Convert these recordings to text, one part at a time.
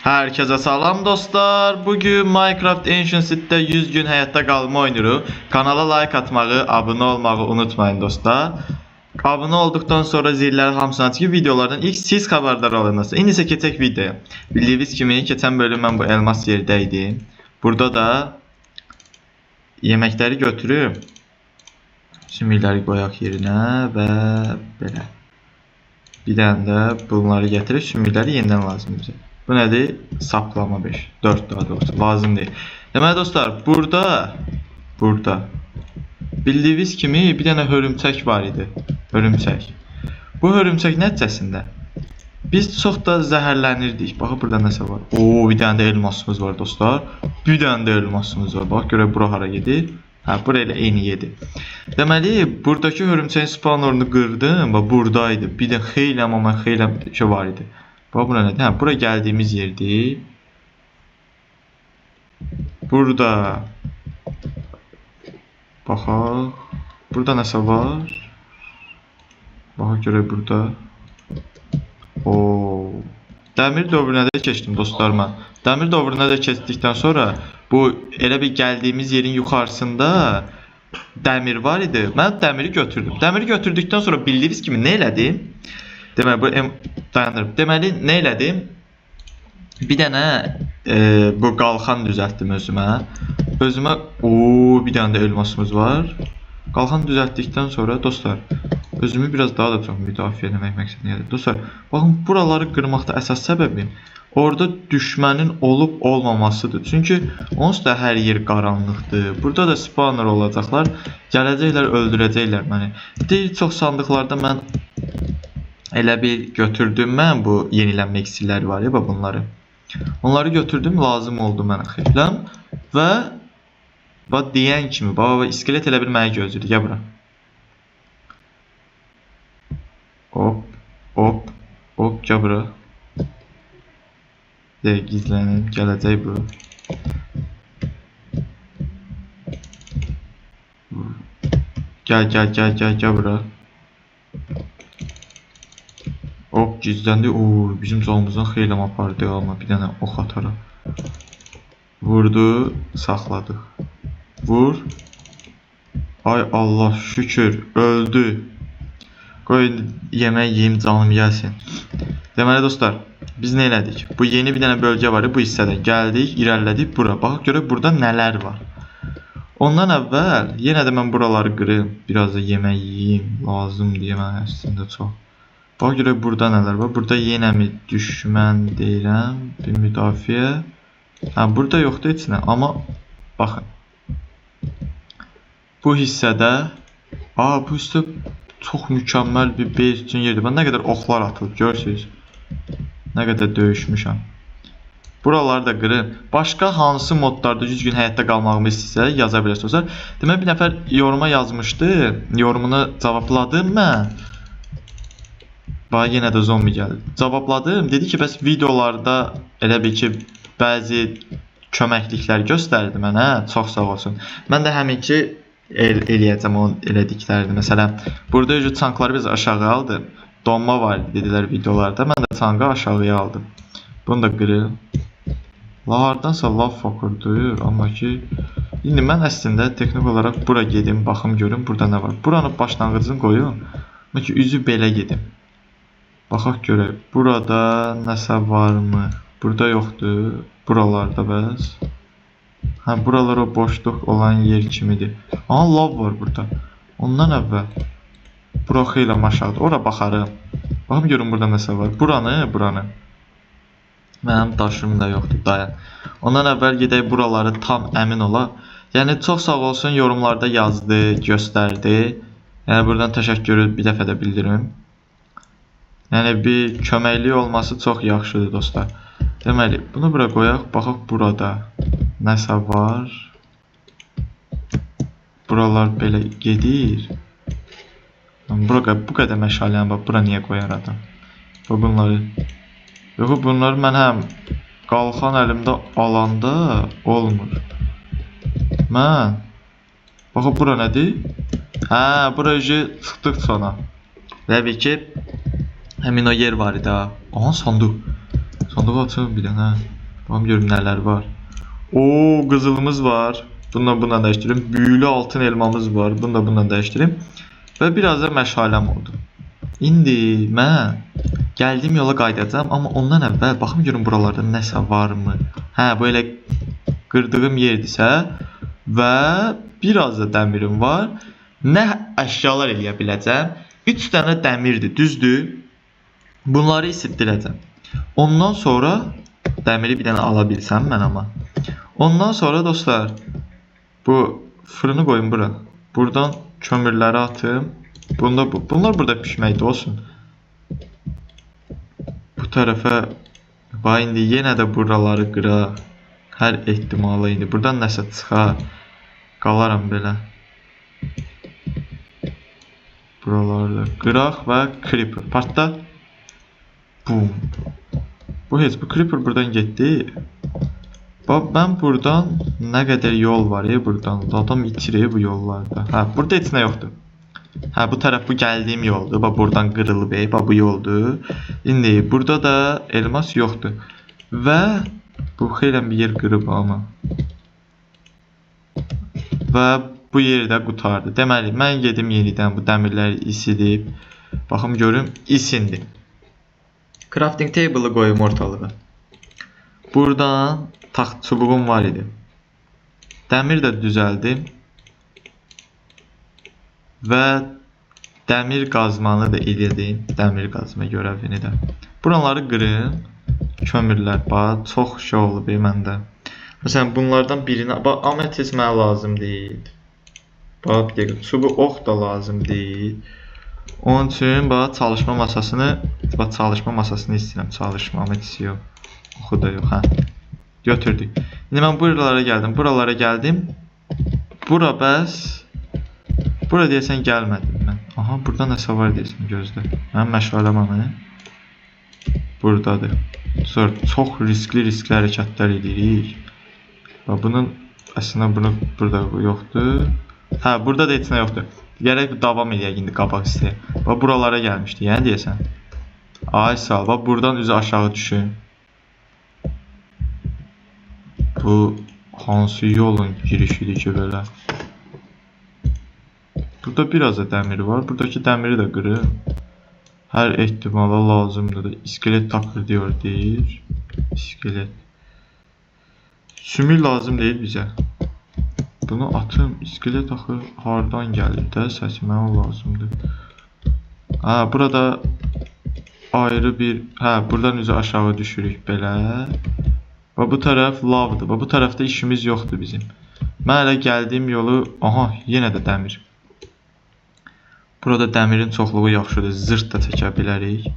Herkese salam dostlar. Bugün Minecraft Ancient City'de 100 gün hayatta kalma oynuyoruz. Kanala like atmağı, abone olmağı unutmayın dostlar. Abone olduktan sonra zilləri hamısını açıb videolardan ilk siz haberdar olunasınız. İndi isə keçək videoya. Bildiyiniz kimi keçən bölüm mən bu elmas yerdəydim. Burada da yeməkləri götürüb sümükləri qoyaq yerinə və belə. Bir dənə də bunları gətirib sümükləri yenidən lazım bizə. Bu nədir? Saplama 5. 4 daha doğrusu lazım deyil. Deməli dostlar, burada bildiyiniz kimi bir dənə hörümçək var idi. Hörümçək. Bu hörümçək nəticəsində biz çox da zəhərlənirdik. Bax burada nəsə var. Oo, bir dənə də elmasımız var dostlar. Bir dənə də elmasımız var. Bax görə bura hara gedir? Hə, bura ilə eyni yedi. Deməli, buradakı hörümçəyin spawnerını qırdım. Bax buradaydı. Bir də xeyli şey var idi. Bax bura nədir? Hə, bura gəldiyimiz yerdir. Burada baxaq. Burada nəsə var? Baxaq görə burada. Oo. Dəmir dövrünə də keçdim dostlar mən. Dəmir dövrünə də keçdikdən sonra bu elə bir gəldiyimiz yerin yuxarısında dəmir var idi. Mən dəmiri götürdüm. Dəmiri götürdükdən sonra bildiyiniz kimi nə elədim? Deməli nə elədim? Bir dənə bu qalxan düzəltdim özümə. Bir dənə də elmasımız var. Qalxan düzəltdikdən sonra dostlar, özümü biraz daha da çox müdafiə etmək məqsədinə gəldim. Dostlar, baxın buraları qırmaqda əsas səbəbim orada düşmənin olub olmamasıdır. Çünki onsuz da hər yer qaranlıqdır. Burada da spawner olacaqlar. Gələcəklər, öldürəcəklər məni. Deyir, çox sandıqlarda mən elə bir götürdüm mən bu yenilənmə iksirləri var ya bunları. Onları götürdüm, lazım oldu mənə xeyirləm və bax deyən kimi baba iskelet elə bir məni gözləyir. Gəl bura. Hop, gəl bura. Gizlənib gələcək bu. Gəl bura. Hop, gizləndi. Bizim canımızdan xeyli apardı amma bir dənə ox ataraq. Vurdu, saxladıq. Vur. Ay Allah şükür, öldü. Qoy yemək yeyim, canım gəlsin. Deməli dostlar, biz nə elədik? Bu yeni bir dənə bölgə var, bu hissədən gəldik, irəlilədik bura. Baxaq görək burada nələr var. Ondan əvvəl yenə də mən buraları qırım, biraz da yemək yeyim, lazımdır yemək əslində çox. Baxaq görək burada nələr var. Burada yenə mi düşmən deyirəm, bir müdafiə. Hə, burada yoxdur heç nə, amma baxın. Bu hissədə, bu hissədə çox mükəmməl bir base üçün yerdir. Mən nə qədər oxlar atılıb, görürsünüz. Nə qədər döyüşmüşəm. Buraları da qırın. Başqa hansı modlarda 100 gün həyatda qalmağımı istəyirsə yaza bilərsiniz. Demək bir nəfər yoruma yazmışdı. Yorumunu cavabladım mən. Bax yenə də zombi gəldi. Cavabladım. Dedi ki, bəs videolarda elə bir ki bəzi köməkliklər göstərdi mənə. Çox sağ olsun. Mən də həmin ki eləyəcəm onun elədiklərini. Məsələn, burada ücret çankları biz aşağı aldım. Donma var dedilər videolarda. Mən də çankı aşağıya aldım. Bunu da qırım. Hardansa lav fokurdur. Amma ki, indi mən əslində texnik olaraq bura gedim, baxım görüm burada nə var. Buranın başlanğıcını qoyun. Amma ki, üzü belə gedim. Baxaq görək. Burada nəsə varmı? Burada yoxdur. Buralarda bəs. Hə, buralar o boşluq olan yer kimidir. Lav var burada. Ondan əvvəl bura xeyli aşağıdır. Ora baxarım. Baxım görün burada nəsə var. Buranı. Mənim daşım da yoxdur, dayan. Ondan əvvəl gedək buraları tam əmin ola. Yəni çox sağ olsun, yorumlarda yazdı, göstərdi. Yəni buradan təşəkkür bir dəfə də bildirim. Yəni bir köməklik olması çox yaxşıdır dostlar. Deməli, bunu bura qoyaq, baxaq burada nəsə var. Buralar belə gedir. Bu qədər məşaləyəm, bax, bura niyə qoyar adam? Bunları mən həm qalxan əlimdə alanda olmur. Baxaq, bura nədir? Hə, bura çıxdıq sonra. Təbii ki, həmin o yer var idi ha. Sanduq. Sandığı açalım bir dənə. Bakalım görüm nələr var. Oo, qızılımız var. Bununla dəyişdirim. Büyülü altın elmamız var. Bununla dəyişdirim. Və biraz da məşaləm oldu. İndi mən gəldiyim yola qayıdacağam, amma ondan əvvəl baxım görüm buralarda nəsə varmı? Hə, bu elə qırdığım yerdirsə və biraz da dəmirim var. Nə əşyalar eləyə biləcəm? 3 dənə dəmirdir, düzdür? Bunları isitdirəcəm. Ondan sonra dəmiri bir dənə ala bilsəm mən amma. Ondan sonra dostlar, bu fırını qoyun bura. Buradan kömürləri atım. Bunlar burada pişməkdə olsun. Bu tərəfə bax indi yenə də buraları qıraq. Hər ehtimala indi buradan nəsə çıxar. Qalaram belə. Buraları qıraq və creeper partla. Boom. Bu creeper buradan getdi. Bax mən buradan nə qədər yol var buradan. Adam itirir bu yollarda. Hə, burada heç nə yoxdur. Hə, bu tərəf bu gəldiyim yoldur. Bax buradan qırılıb, bax bu yoldur. İndi burada da elmas yoxdur. Və bu xeylən bir yer qırıb amma. Və bu yeri də qutardı. Deməli, mən gedim yenidən bu dəmirləri isidib. Baxım görüm, isindi. Crafting table'ı qoyum ortalığa. Buradan taxt çubuğum var idi. Dəmir də düzəldim. Və dəmir qazmanı da elədim. Dəmir qazma görəvini də. Buraları qırın. Kömürlər, bax, çox şey olub məndə. Məsələn, bunlardan birini, bax, ametist mənə lazım deyil. Bax, bir dəqiqə, çubuq ox da lazım deyil. Onun üçün, bax, çalışma masasını istəyirəm. Çalışma, ametist yox. Oxu da yox, hə. Götürdük. İndi mən buralara gəldim. Bura bəs. Bura deyəsən gəlmədim mən. Aha, burada nəsə var deyəsən, gözlə. Mənim məşaləm anı. Buradadır. Sonra çox riskli hərəkətlər edirik. Bunun əslində burada yoxdur. Hə, burada da heç nə yoxdur. Gərək davam edək indi qabaq istəyək. Buralara gəlmişdi, yəni deyəsən. Ay sağ ol. Buradan üzü aşağı düşün. Bu hansı yolun girişidir ki belə? Burada biraz da dəmir var. Buradakı dəmiri də qırıb. Hər ehtimala lazımdır. İskelet takır deyir. İskelet. Sümük lazım deyil bizə. Bunu atım. İskelet takır hardan gəlir də? Səsi mənə lazımdır. Ha, burada ayrı bir... Hə, buradan üzü aşağı düşürük belə. Və bu tərəf lavdır. Və bu tərəfdə işimiz yoxdur bizim. Mən elə gəldiyim yolu... Aha, yenə də dəmir. Burada dəmirin çoxluğu yaxşıdır. Zırt da çəkə bilərik.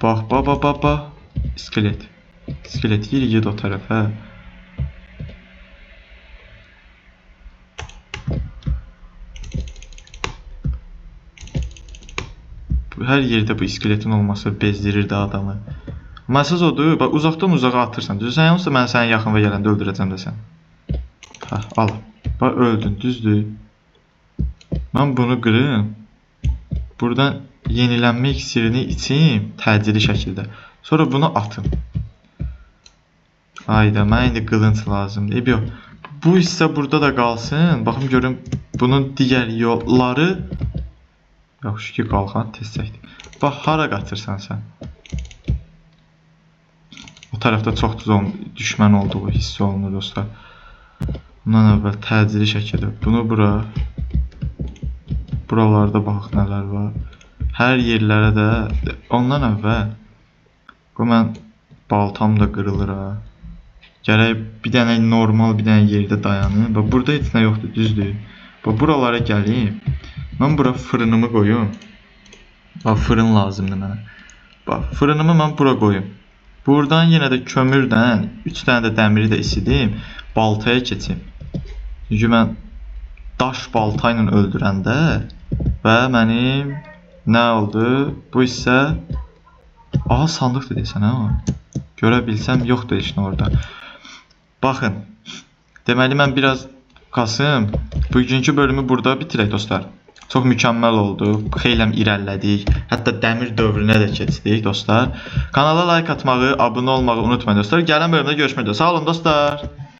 Bax. İskelet. İskelet yeri o tərəfə. Hər yerdə bu iskeletin olması bezdirirdi adamı. Məsəz odur, bax uzaqdan uzağa atırsan. Düzsən yoxsa mən səni yaxın və gələndə öldürəcəm desən. Hə, al. Bax öldün, düzdür. Mən bunu qırım. Buradan yenilənmə iksirini içim təcili şəkildə. Sonra bunu atım. Ayda, mən indi qılınc lazımdır. Yox. Bu hissə burada da qalsın. Baxım görüm bunun digər yolları. Yaxşı ki qalxan tez çəkdi. Bax hara qaçırsan sən? O tərəfdə çox düşmən olduğu hiss olunur dostlar. Bundan əvvəl təcili şəkildə bunu bura. Buralarda baxaq nələr var. Hər yerlərə də ondan əvvəl mən baltam da qırılır ha. Gərək bir dənə normal bir dənə yerdə dayanım. Bax burada heç nə yoxdur, düzdür. Bax buralara gəlim. Mən bura fırınımı qoyum. Bax fırın lazımdır mənə. Bax fırınımı mən bura qoyum. Buradan yenə də kömürdən 3 dənə də dəmiri də isidim. Baltaya keçim. Çünki mən daş balta ilə öldürəndə və mənim nə oldu? Bu hissə aha sandıqdır desən ha. Görə bilsəm yoxdur heç nə orada. Baxın. Deməli mən biraz Kasım bugünkü bölümü burada bitirək dostlar. Çox mükəmməl oldu. Xeyləm irəlilədik. Hətta dəmir dövrünə də keçdik dostlar. Kanala like atmağı, abunə olmağı unutmayın dostlar. Gələn bölümdə görüşmək üzrə. Sağ olun dostlar.